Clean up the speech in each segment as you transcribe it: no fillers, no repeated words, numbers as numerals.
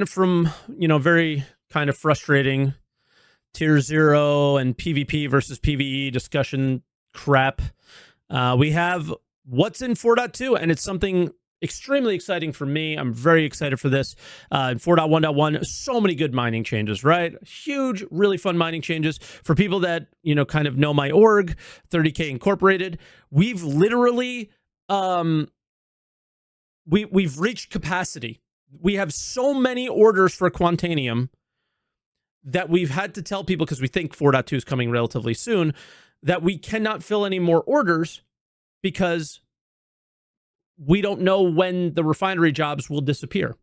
from, very kind of frustrating tier 0 and PvP versus PvE discussion crap. We have what's in 4.2, and it's something extremely exciting for me. I'm very excited for this. In 4.1.1, so many good mining changes, right? Huge, really fun mining changes. For people that, kind of know my org, 30K Incorporated, we've literally, we've reached capacity. We have so many orders for Quantanium that we've had to tell people, because we think 4.2 is coming relatively soon, that we cannot fill any more orders because we don't know when the refinery jobs will disappear.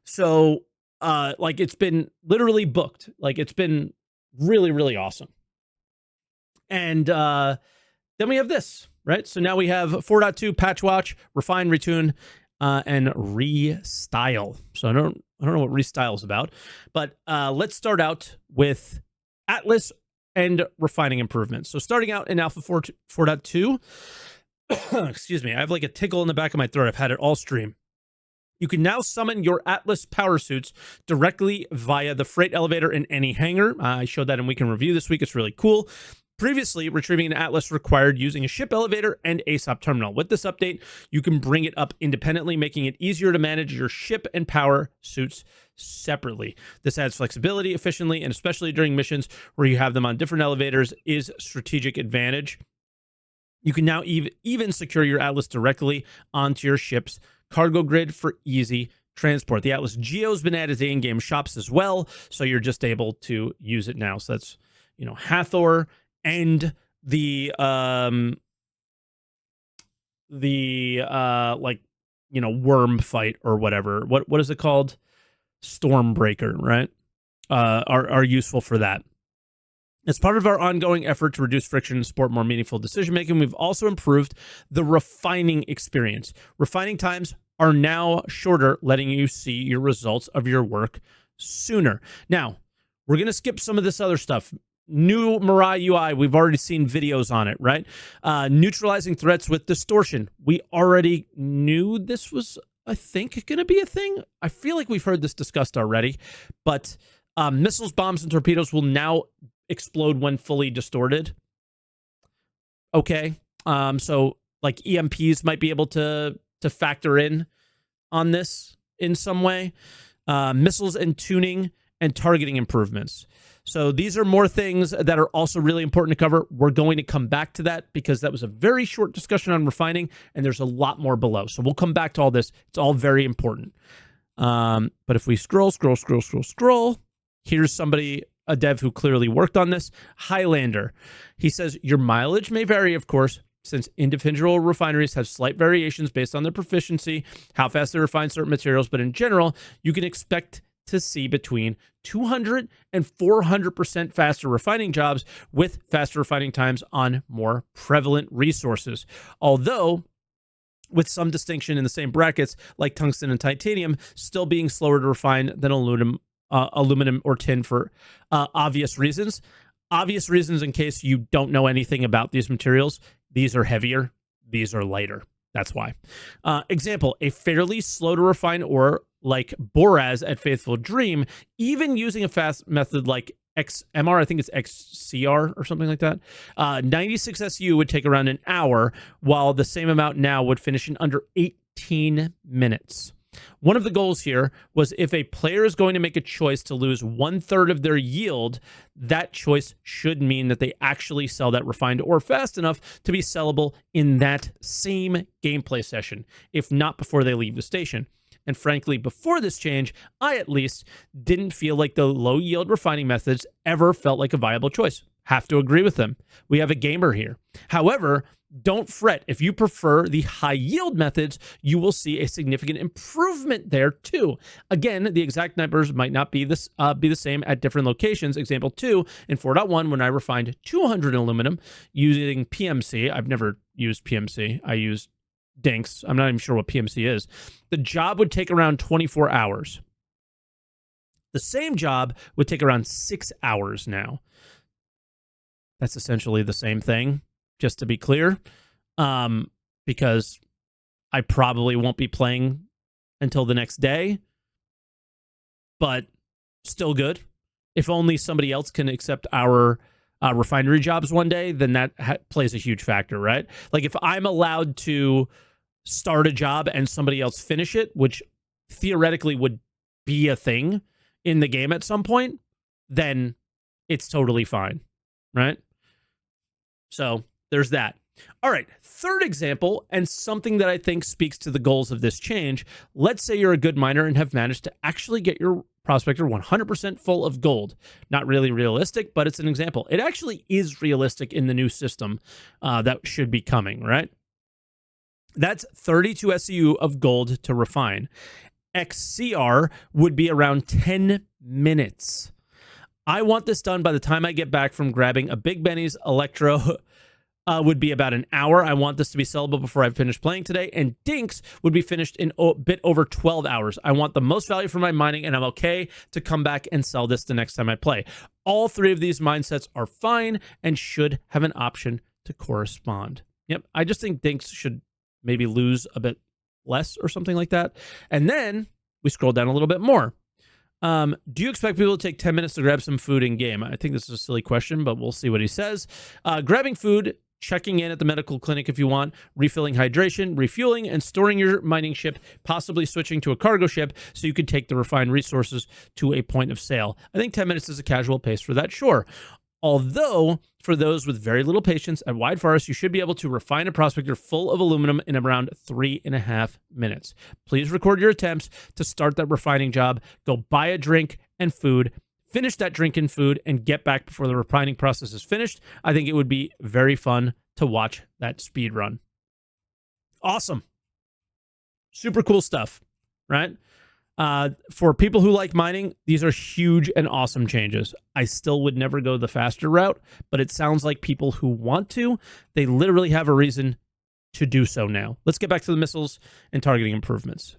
So, it's been literally booked. It's been really, really awesome. And then we have this, right? So now we have 4.2 patch watch, refine, retune, and restyle. So I don't know what restyle is about, but let's start out with Atlas and refining improvements. So starting out in Alpha 4.2, excuse me, I have like a tickle in the back of my throat. I've had it all stream. You can now summon your Atlas power suits directly via the freight elevator in any hangar. I showed that in Week in Review this week. It's really cool. Previously, retrieving an Atlas required using a ship elevator and ASOP terminal. With this update, you can bring it up independently, making it easier to manage your ship and power suits separately. This adds flexibility efficiently, and especially during missions where you have them on different elevators, is strategic advantage. You can now even secure your Atlas directly onto your ship's cargo grid for easy transport. The Atlas Geo has been added to in-game shops as well, so you're just able to use it now. So that's, Hathor and the worm fight or whatever. What is it called? Stormbreaker, right? Are useful for that. As part of our ongoing effort to reduce friction and support more meaningful decision-making, we've also improved the refining experience. Refining times are now shorter, letting you see your results of your work sooner. Now, we're going to skip some of this other stuff. New Mirai UI, we've already seen videos on it, right? Neutralizing threats with distortion. We already knew this was, I think, going to be a thing. I feel like we've heard this discussed already, but missiles, bombs, and torpedoes will now explode when fully distorted. Okay. So like EMPs might be able to factor in on this in some way. Missiles and tuning and targeting improvements. So these are more things that are also really important to cover. We're going to come back to that because that was a very short discussion on refining, and there's a lot more below. So we'll come back to all this. It's all very important. But if we scroll, here's somebody, a dev who clearly worked on this, Highlander. He says, your mileage may vary, of course, since individual refineries have slight variations based on their proficiency, how fast they refine certain materials, but in general, you can expect to see between 200 and 400% faster refining jobs with faster refining times on more prevalent resources. Although, with some distinction in the same brackets, like tungsten and titanium, still being slower to refine than aluminum or tin for obvious reasons. Obvious reasons in case you don't know anything about these materials. These are heavier. These are lighter. That's why. Example, a fairly slow to refine ore like Boraz at Faithful Dream, even using a fast method like XMR, I think it's XCR or something like that, 96 SU would take around an hour, while the same amount now would finish in under 18 minutes. One of the goals here was if a player is going to make a choice to lose 1/3 of their yield, that choice should mean that they actually sell that refined ore fast enough to be sellable in that same gameplay session, if not before they leave the station. And frankly, before this change, I at least didn't feel like the low yield refining methods ever felt like a viable choice. Have to agree with them. We have a gamer here. However, don't fret. If you prefer the high yield methods, you will see a significant improvement there too. Again, the exact numbers might not be the same at different locations. Example 2, in 4.1, when I refined 200 aluminum using PMC, I've never used PMC. I used Dinks. I'm not even sure what PMC is. The job would take around 24 hours. The same job would take around 6 hours now. That's essentially the same thing, just to be clear, because I probably won't be playing until the next day. but still good. If only somebody else can accept our refinery jobs one day, then that plays a huge factor, right? Like if I'm allowed to start a job and somebody else finish it, which theoretically would be a thing in the game at some point, then it's totally fine, right? So there's that. All right, third example, and something that I think speaks to the goals of this change. Let's say you're a good miner and have managed to actually get your prospector 100% full of gold. Not really realistic, but it's an example. It actually is realistic in the new system that should be coming, right? That's 32 SEU of gold to refine. XCR would be around 10 minutes. I want this done by the time I get back from grabbing a Big Benny's Electro. Would be about an hour. I want this to be sellable before I finish playing today. And Dinks would be finished in a bit over 12 hours. I want the most value for my mining, and I'm okay to come back and sell this the next time I play. All three of these mindsets are fine and should have an option to correspond. Yep, I just think Dinks should maybe lose a bit less or something like that. And then we scroll down a little bit more. Do you expect people to take 10 minutes to grab some food in game? I think this is a silly question, but we'll see what he says. Grabbing food, checking in at the medical clinic if you want, refilling hydration, refueling, and storing your mining ship, possibly switching to a cargo ship so you could take the refined resources to a point of sale. I think 10 minutes is a casual pace for that, sure. Although, for those with very little patience at Wide Forest, you should be able to refine a prospector full of aluminum in around 3.5 minutes. Please record your attempts to start that refining job. Go buy a drink and food, finish that drink and food, and get back before the refining process is finished. I think it would be very fun to watch that speed run. Awesome. Super cool stuff, right? For people who like mining, these are huge and awesome changes. I still would never go the faster route, but it sounds like people who want to, they literally have a reason to do so now. Let's get back to the missiles and targeting improvements.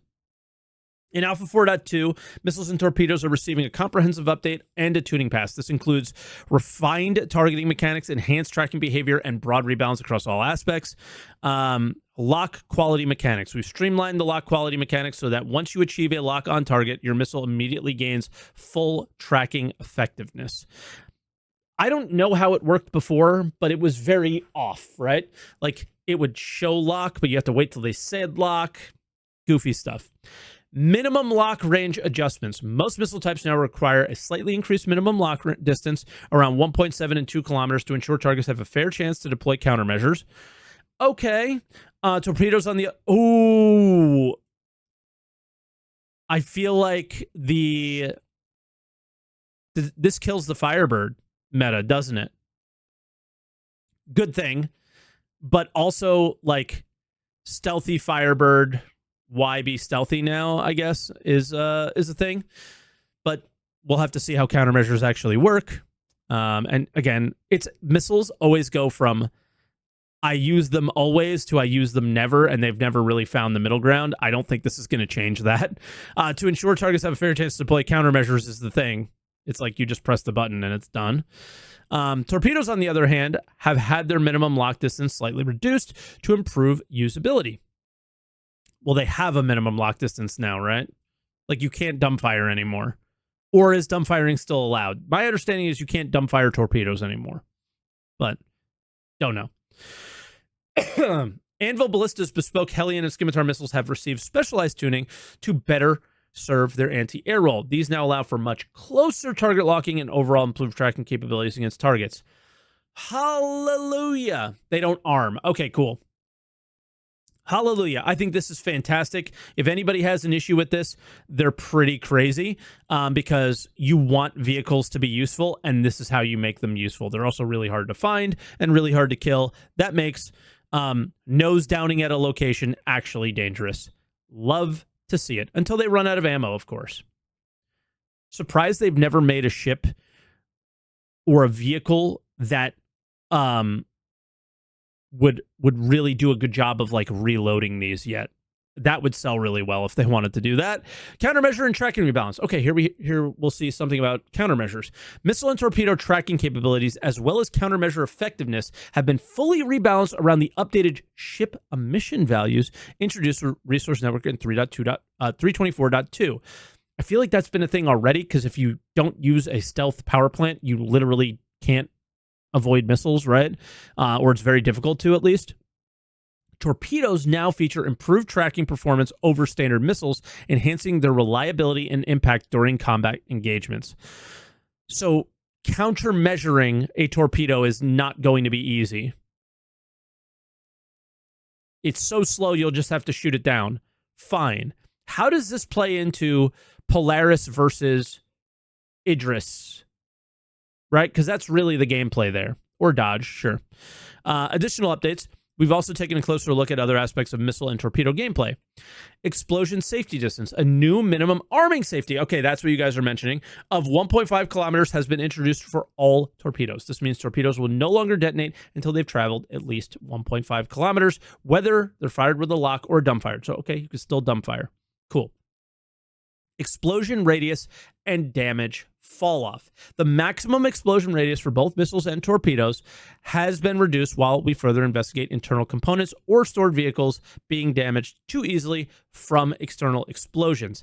In Alpha 4.2, missiles and torpedoes are receiving a comprehensive update and a tuning pass. This includes refined targeting mechanics, enhanced tracking behavior, and broad rebalance across all aspects. Lock quality mechanics. We've streamlined the lock quality mechanics so that once you achieve a lock on target, your missile immediately gains full tracking effectiveness. I don't know how it worked before, but it was very off, right? Like, it would show lock, but you have to wait till they said lock. Goofy stuff. Minimum lock range adjustments. Most missile types now require a slightly increased minimum lock distance, around 1.7 and 2 kilometers, to ensure targets have a fair chance to deploy countermeasures. Okay. Torpedoes on the... Ooh. I feel like this kills the Firebird meta, doesn't it? Good thing. But also, like, stealthy Firebird... Why be stealthy now, I guess, is a thing. But we'll have to see how countermeasures actually work. And again, it's missiles always go from I use them always to I use them never, and they've never really found the middle ground. I don't think this is going to change that. To ensure targets have a fair chance to deploy countermeasures is the thing. It's like you just press the button and it's done. Torpedoes, on the other hand, have had their minimum lock distance slightly reduced to improve usability. Well, they have a minimum lock distance now, right? Like, you can't dumbfire anymore. Or is dumbfiring still allowed? My understanding is you can't dumbfire torpedoes anymore. But, don't know. Anvil Ballista's bespoke Hellion and Scimitar missiles have received specialized tuning to better serve their anti-air role. These now allow for much closer target locking and overall improved tracking capabilities against targets. Hallelujah. They don't arm. Okay, cool. Hallelujah. I think this is fantastic. If anybody has an issue with this, they're pretty crazy because you want vehicles to be useful, and this is how you make them useful. They're also really hard to find and really hard to kill. That makes nose downing at a location actually dangerous. Love to see it. Until they run out of ammo, of course. Surprised they've never made a ship or a vehicle that would really do a good job of like reloading these yet. That would sell really well if they wanted to do that. Countermeasure and tracking rebalance. Okay, here we'll see something about countermeasures. Missile and torpedo tracking capabilities as well as countermeasure effectiveness have been fully rebalanced around the updated ship emission values introduced for Resource Network in 3.24.2. I feel like that's been a thing already, because if you don't use a stealth power plant, you literally can't avoid missiles, right? Or it's very difficult to, at least. Torpedoes now feature improved tracking performance over standard missiles, enhancing their reliability and impact during combat engagements. So countermeasuring a torpedo is not going to be easy. It's so slow, you'll just have to shoot it down. Fine. How does this play into Polaris versus Idris? Right? Because that's really the gameplay there. Or Dodge, sure. Additional updates. We've also taken a closer look at other aspects of missile and torpedo gameplay. Explosion safety distance, a new minimum arming safety. Okay, that's what you guys are mentioning. Of 1.5 kilometers has been introduced for all torpedoes. This means torpedoes will no longer detonate until they've traveled at least 1.5 kilometers, whether they're fired with a lock or dumbfired. So, okay, you can still dumbfire. Cool. Explosion radius and damage fall off. The maximum explosion radius for both missiles and torpedoes has been reduced while we further investigate internal components or stored vehicles being damaged too easily from external explosions.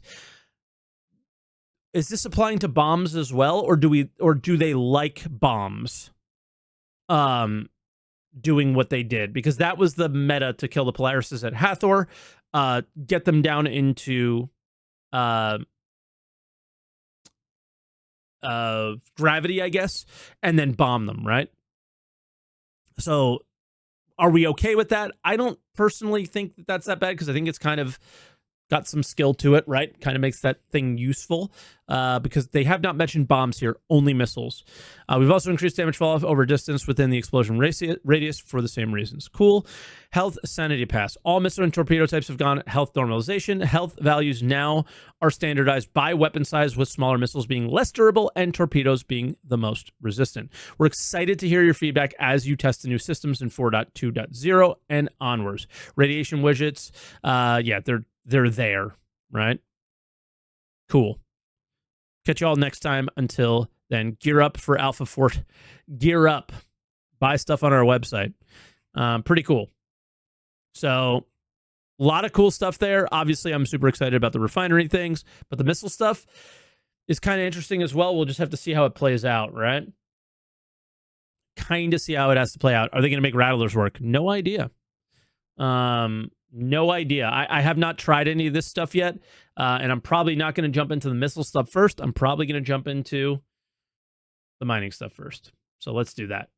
Is this applying to bombs as well, or do they like bombs doing what they did? Because that was the meta to kill the Polarises at Hathor, get them down into gravity, I guess, and then bomb them, right? So are we okay with that? I don't personally think that that's that bad, because I think it's kind of got some skill to it, right? Kind of makes that thing useful, because they have not mentioned bombs here, only missiles. We've also increased damage fall-off over distance within the explosion radius for the same reasons. Cool. Health sanity pass. All missile and torpedo types have gone health normalization. Health values now are standardized by weapon size, with smaller missiles being less durable and torpedoes being the most resistant. We're excited to hear your feedback as you test the new systems in 4.2.0 and onwards. Radiation widgets, yeah, they're there, right? Cool. Catch you all next time. Until then, gear up for Alpha Fort. Gear up. Buy stuff on our website. Pretty cool. So, a lot of cool stuff there. Obviously, I'm super excited about the refinery things, but the missile stuff is kind of interesting as well. We'll just have to see how it plays out, right? Kind of see how it has to play out. Are they going to make Rattlers work? No idea. No idea. I have not tried any of this stuff yet, and I'm probably not going to jump into the missile stuff first. I'm probably going to jump into the mining stuff first. So let's do that.